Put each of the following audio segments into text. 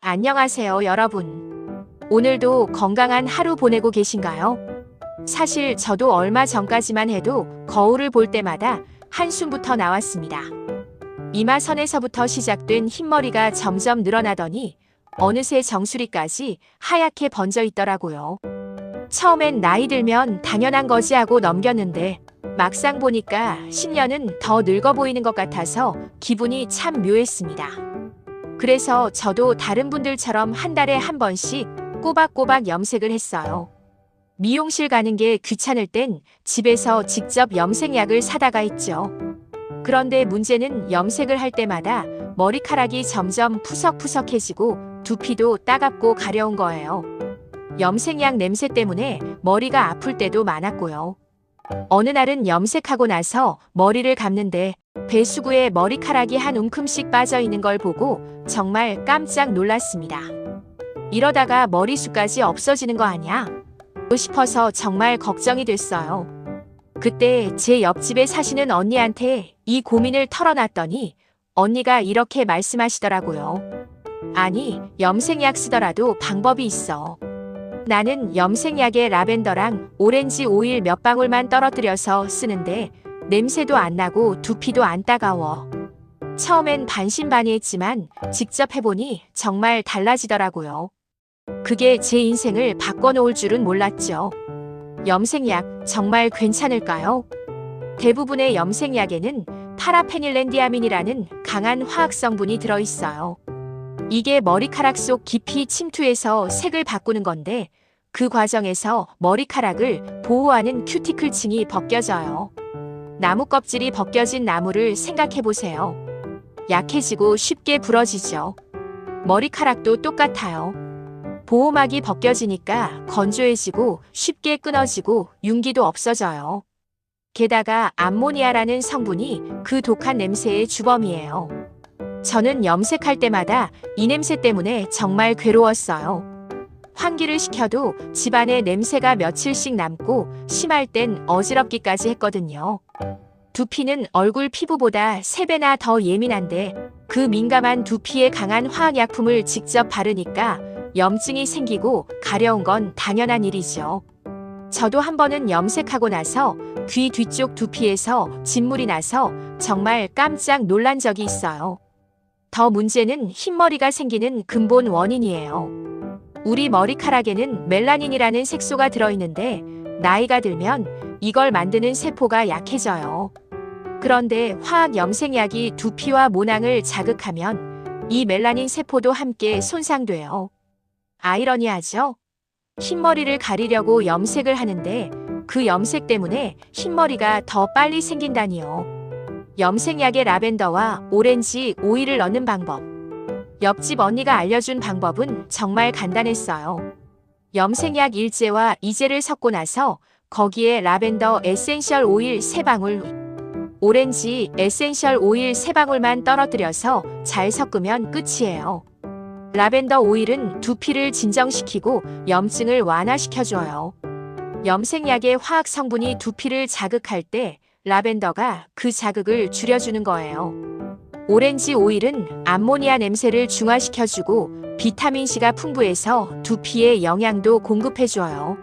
안녕하세요, 여러분. 오늘도 건강한 하루 보내고 계신가요? 사실 저도 얼마 전까지만 해도 거울을 볼 때마다 한숨부터 나왔습니다. 이마선에서부터 시작된 흰머리가 점점 늘어나더니 어느새 정수리까지 하얗게 번져 있더라고요. 처음엔 나이 들면 당연한 거지 하고 넘겼는데 막상 보니까 10년은 더 늙어 보이는 것 같아서 기분이 참 묘했습니다. 그래서 저도 다른 분들처럼 한 달에 한 번씩 꼬박꼬박 염색을 했어요. 미용실 가는 게 귀찮을 땐 집에서 직접 염색약을 사다가 했죠. 그런데 문제는 염색을 할 때마다 머리카락이 점점 푸석푸석해지고 두피도 따갑고 가려운 거예요. 염색약 냄새 때문에 머리가 아플 때도 많았고요. 어느 날은 염색하고 나서 머리를 감는데 배수구에 머리카락이 한 움큼씩 빠져 있는 걸 보고 정말 깜짝 놀랐습니다. 이러다가 머리숱까지 없어지는 거 아니야? 싶어서 정말 걱정이 됐어요. 그때 제 옆집에 사시는 언니한테 이 고민을 털어놨더니 언니가 이렇게 말씀하시더라고요. 아니, 염색약 쓰더라도 방법이 있어. 나는 염색약에 라벤더랑 오렌지 오일 몇 방울만 떨어뜨려서 쓰는데 냄새도 안 나고 두피도 안 따가워. 처음엔 반신반의했지만 직접 해보니 정말 달라지더라고요. 그게 제 인생을 바꿔놓을 줄은 몰랐죠. 염색약 정말 괜찮을까요? 대부분의 염색약에는 파라페닐렌디아민이라는 강한 화학 성분이 들어있어요. 이게 머리카락 속 깊이 침투해서 색을 바꾸는 건데 그 과정에서 머리카락을 보호하는 큐티클층이 벗겨져요. 나무 껍질이 벗겨진 나무를 생각해보세요. 약해지고 쉽게 부러지죠. 머리카락도 똑같아요. 보호막이 벗겨지니까 건조해지고 쉽게 끊어지고 윤기도 없어져요. 게다가 암모니아라는 성분이 그 독한 냄새의 주범이에요. 저는 염색할 때마다 이 냄새 때문에 정말 괴로웠어요. 환기를 시켜도 집안에 냄새가 며칠씩 남고 심할 땐 어지럽기까지 했거든요. 두피는 얼굴 피부보다 3배나 더 예민한데 그 민감한 두피에 강한 화학약품을 직접 바르니까 염증이 생기고 가려운 건 당연한 일이죠. 저도 한 번은 염색하고 나서 귀 뒤쪽 두피에서 진물이 나서 정말 깜짝 놀란 적이 있어요. 더 문제는 흰머리가 생기는 근본 원인이에요. 우리 머리카락에는 멜라닌이라는 색소가 들어있는데 나이가 들면 이걸 만드는 세포가 약해져요. 그런데 화학 염색약이 두피와 모낭을 자극하면 이 멜라닌 세포도 함께 손상돼요. 아이러니하죠? 흰머리를 가리려고 염색을 하는데 그 염색 때문에 흰머리가 더 빨리 생긴다니요. 염색약에 라벤더와 오렌지 오일을 넣는 방법. 옆집 언니가 알려준 방법은 정말 간단했어요. 염색약 1제와 2제를 섞고 나서 거기에 라벤더 에센셜 오일 3방울, 오렌지 에센셜 오일 3방울만 떨어뜨려서 잘 섞으면 끝이에요. 라벤더 오일은 두피를 진정시키고 염증을 완화시켜줘요. 염색약의 화학 성분이 두피를 자극할 때 라벤더가 그 자극을 줄여주는 거예요. 오렌지 오일은 암모니아 냄새를 중화시켜주고 비타민C가 풍부해서 두피에 영양도 공급해줘요.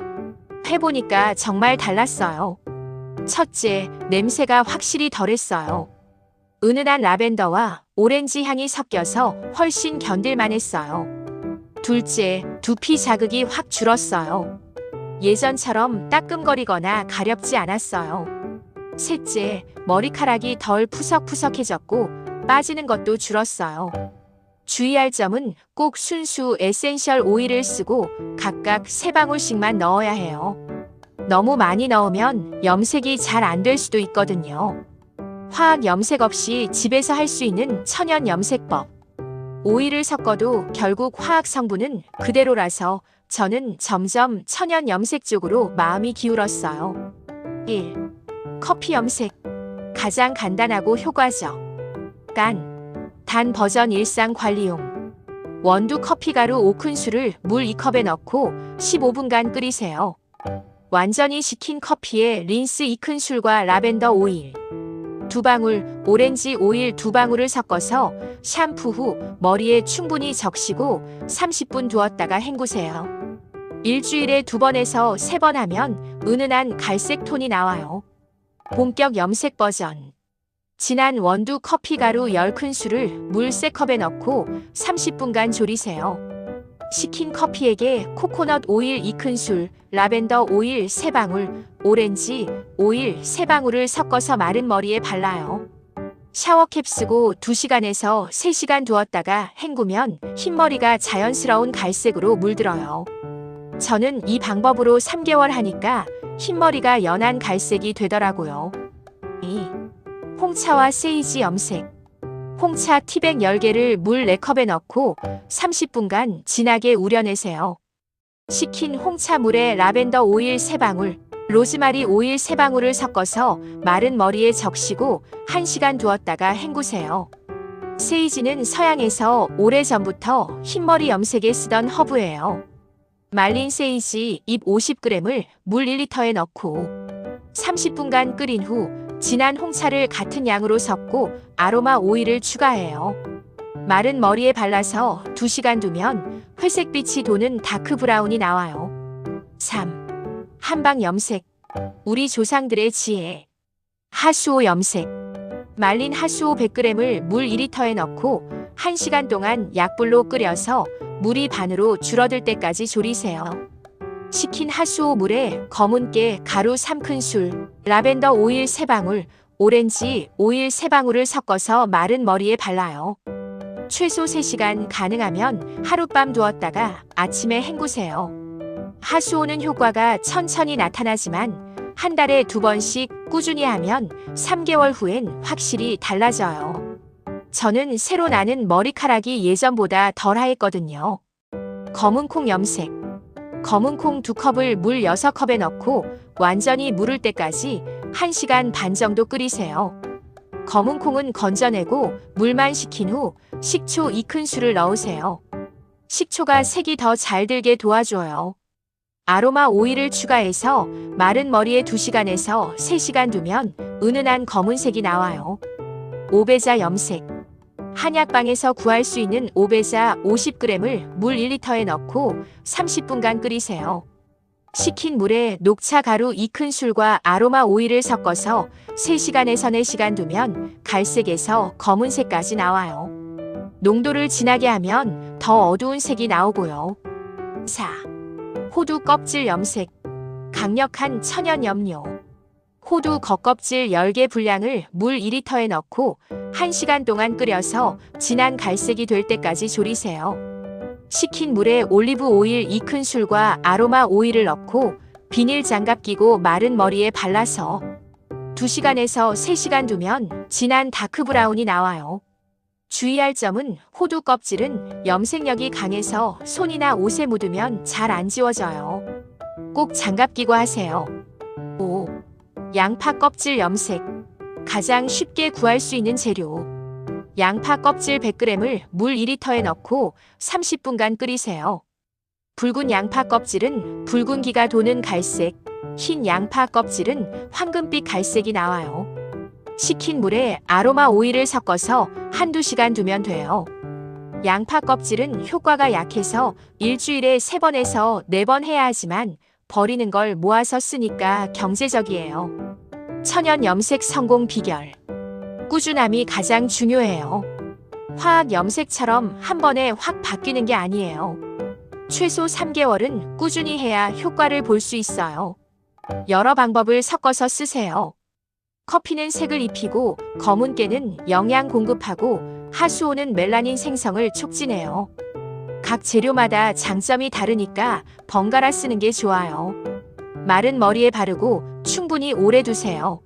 해보니까 정말 달랐어요. 첫째, 냄새가 확실히 덜했어요. 은은한 라벤더와 오렌지 향이 섞여서 훨씬 견딜만했어요. 둘째, 두피 자극이 확 줄었어요. 예전처럼 따끔거리거나 가렵지 않았어요. 셋째, 머리카락이 덜 푸석푸석해졌고 빠지는 것도 줄었어요. 주의할 점은 꼭 순수 에센셜 오일을 쓰고 각각 3방울씩만 넣어야 해요. 너무 많이 넣으면 염색이 잘 안 될 수도 있거든요. 화학 염색 없이 집에서 할 수 있는 천연 염색법. 오일을 섞어도 결국 화학 성분은 그대로라서 저는 점점 천연 염색 쪽으로 마음이 기울었어요. 1. 커피 염색. 가장 간단하고 효과적. 단 버전 일상 관리용. 원두 커피가루 5큰술을 물 2컵에 넣고 15분간 끓이세요. 완전히 식힌 커피에 린스 2큰술과 라벤더 오일, 2방울, 오렌지 오일 2방울을 섞어서 샴푸 후 머리에 충분히 적시고 30분 두었다가 헹구세요. 일주일에 2번에서 3번 하면 은은한 갈색 톤이 나와요. 본격 염색 버전. 진한 원두 커피 가루 10큰술을 물 3컵에 넣고 30분간 졸이세요. 식힌 커피액에 코코넛 오일 2큰술, 라벤더 오일 3방울, 오렌지 오일 3방울을 섞어서 마른 머리에 발라요. 샤워캡 쓰고 2시간에서 3시간 두었다가 헹구면 흰머리가 자연스러운 갈색으로 물들어요. 저는 이 방법으로 3개월 하니까 흰머리가 연한 갈색이 되더라고요. 2. 홍차와 세이지 염색. 홍차 티백 10개를 물 4컵에 넣고 30분간 진하게 우려내세요. 식힌 홍차물에 라벤더 오일 3방울, 로즈마리 오일 3방울을 섞어서 마른 머리에 적시고 1시간 두었다가 헹구세요. 세이지는 서양에서 오래전부터 흰머리 염색에 쓰던 허브예요. 말린 세이지 잎 50g을 물 1리터에 넣고 30분간 끓인 후 진한 홍차를 같은 양으로 섞고 아로마 오일을 추가해요. 마른 머리에 발라서 2시간 두면 회색빛이 도는 다크 브라운이 나와요. 3. 한방 염색. 우리 조상들의 지혜. 하수오 염색. 말린 하수오 100g을 물 2리터에 넣고 1시간 동안 약불로 끓여서 물이 반으로 줄어들 때까지 졸이세요. 식힌 하수오 물에 검은 깨 가루 3큰술, 라벤더 오일 3방울, 오렌지 오일 3방울을 섞어서 마른 머리에 발라요. 최소 3시간, 가능하면 하룻밤 두었다가 아침에 헹구세요. 하수오는 효과가 천천히 나타나지만 한 달에 2번씩 꾸준히 하면 3개월 후엔 확실히 달라져요. 저는 새로 나는 머리카락이 예전보다 덜 하했거든요. 검은콩 염색. 검은콩 2컵을 물 6컵에 넣고 완전히 무를 때까지 1시간 반 정도 끓이세요. 검은콩은 건져내고 물만 식힌 후 식초 2큰술을 넣으세요. 식초가 색이 더 잘 들게 도와줘요. 아로마 오일을 추가해서 마른 머리에 2시간에서 3시간 두면 은은한 검은색이 나와요. 오베자 염색. 한약방에서 구할 수 있는 오베자 50g을 물 1리터에 넣고 30분간 끓이세요. 식힌 물에 녹차 가루 2큰술과 아로마 오일을 섞어서 3시간에서 4시간 두면 갈색에서 검은색까지 나와요. 농도를 진하게 하면 더 어두운 색이 나오고요. 4. 호두 껍질 염색. 강력한 천연 염료. 호두 겉껍질 10개 분량을 물 2리터에 넣고 1시간 동안 끓여서 진한 갈색이 될 때까지 졸이세요. 식힌 물에 올리브 오일 2큰술과 아로마 오일을 넣고 비닐 장갑 끼고 마른 머리에 발라서 2시간에서 3시간 두면 진한 다크 브라운이 나와요. 주의할 점은 호두 껍질은 염색력이 강해서 손이나 옷에 묻으면 잘 안 지워져요. 꼭 장갑 끼고 하세요. 5. 양파 껍질 염색. 가장 쉽게 구할 수 있는 재료. 양파 껍질 100g을 물 2리터에 넣고 30분간 끓이세요. 붉은 양파 껍질은 붉은기가 도는 갈색, 흰 양파 껍질은 황금빛 갈색이 나와요. 식힌 물에 아로마 오일을 섞어서 1~2시간 두면 돼요. 양파 껍질은 효과가 약해서 일주일에 3번에서 4번 해야 하지만 버리는 걸 모아서 쓰니까 경제적이에요. 천연 염색 성공 비결. 꾸준함이 가장 중요해요. 화학 염색처럼 한 번에 확 바뀌는 게 아니에요. 최소 3개월은 꾸준히 해야 효과를 볼 수 있어요. 여러 방법을 섞어서 쓰세요. 커피는 색을 입히고 검은 깨는 영양 공급하고 하수오는 멜라닌 생성을 촉진해요. 각 재료마다 장점이 다르니까 번갈아 쓰는 게 좋아요. 마른 머리에 바르고 충분히 오래 두세요.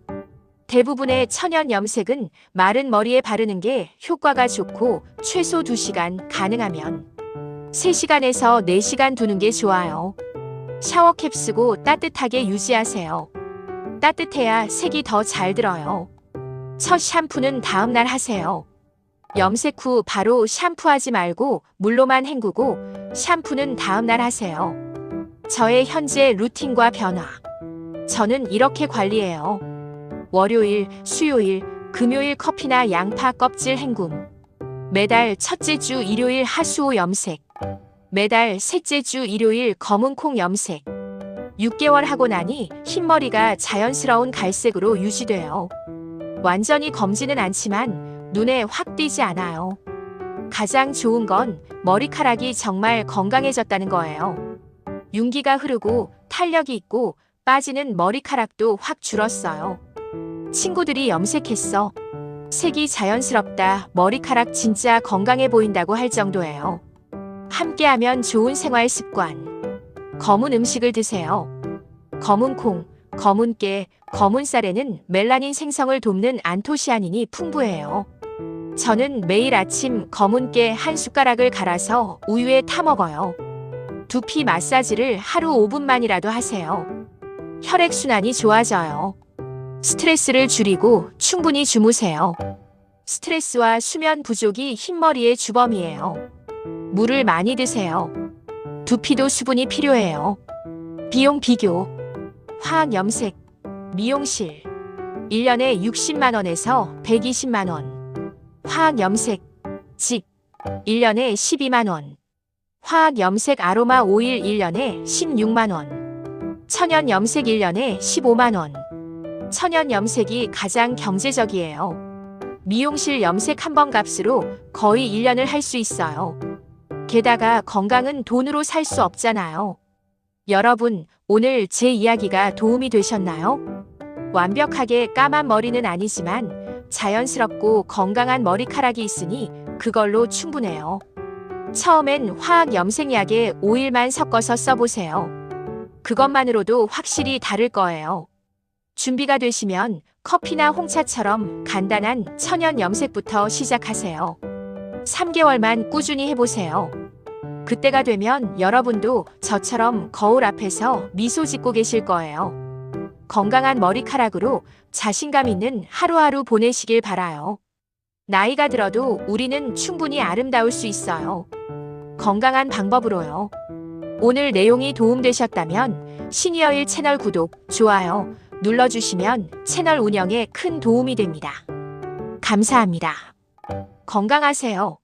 대부분의 천연 염색은 마른 머리에 바르는 게 효과가 좋고 최소 2시간, 가능하면 3시간에서 4시간 두는 게 좋아요. 샤워캡 쓰고 따뜻하게 유지하세요. 따뜻해야 색이 더 잘 들어요. 첫 샴푸는 다음날 하세요. 염색 후 바로 샴푸하지 말고 물로만 헹구고 샴푸는 다음날 하세요. 저의 현재 루틴과 변화. 저는 이렇게 관리해요. 월요일, 수요일, 금요일 커피나 양파 껍질 헹굼. 매달 첫째 주 일요일 하수오 염색. 매달 셋째 주 일요일 검은 콩 염색. 6개월 하고 나니 흰머리가 자연스러운 갈색으로 유지돼요. 완전히 검지는 않지만 눈에 확 띄지 않아요. 가장 좋은 건 머리카락이 정말 건강해졌다는 거예요. 윤기가 흐르고 탄력이 있고 빠지는 머리카락도 확 줄었어요. 친구들이 염색했어. 색이 자연스럽다. 머리카락 진짜 건강해 보인다고 할 정도예요. 함께하면 좋은 생활 습관. 검은 음식을 드세요. 검은 콩, 검은 깨, 검은 쌀에는 멜라닌 생성을 돕는 안토시아닌이 풍부해요. 저는 매일 아침 검은 깨 한 숟가락을 갈아서 우유에 타 먹어요. 두피 마사지를 하루 5분만이라도 하세요. 혈액순환이 좋아져요. 스트레스를 줄이고 충분히 주무세요. 스트레스와 수면 부족이 흰머리의 주범이에요. 물을 많이 드세요. 두피도 수분이 필요해요. 비용 비교. 화학 염색, 미용실. 1년에 60만 원에서 120만 원. 화학 염색, 집. 1년에 12만 원. 화학 염색 아로마 오일 1년에 16만 원. 천연 염색 1년에 15만 원. 천연 염색이 가장 경제적이에요. 미용실 염색 한 번 값으로 거의 1년을 할 수 있어요. 게다가 건강은 돈으로 살 수 없잖아요. 여러분, 오늘 제 이야기가 도움이 되셨나요? 완벽하게 까만 머리는 아니지만 자연스럽고 건강한 머리카락이 있으니 그걸로 충분해요. 처음엔 화학 염색약에 오일만 섞어서 써보세요. 그것만으로도 확실히 다를 거예요. 준비가 되시면 커피나 홍차처럼 간단한 천연 염색부터 시작하세요. 3개월만 꾸준히 해보세요. 그때가 되면 여러분도 저처럼 거울 앞에서 미소 짓고 계실 거예요. 건강한 머리카락으로 자신감 있는 하루하루 보내시길 바라요. 나이가 들어도 우리는 충분히 아름다울 수 있어요. 건강한 방법으로요. 오늘 내용이 도움되셨다면 시니어일 채널 구독, 좋아요 눌러주시면 채널 운영에 큰 도움이 됩니다. 감사합니다. 건강하세요.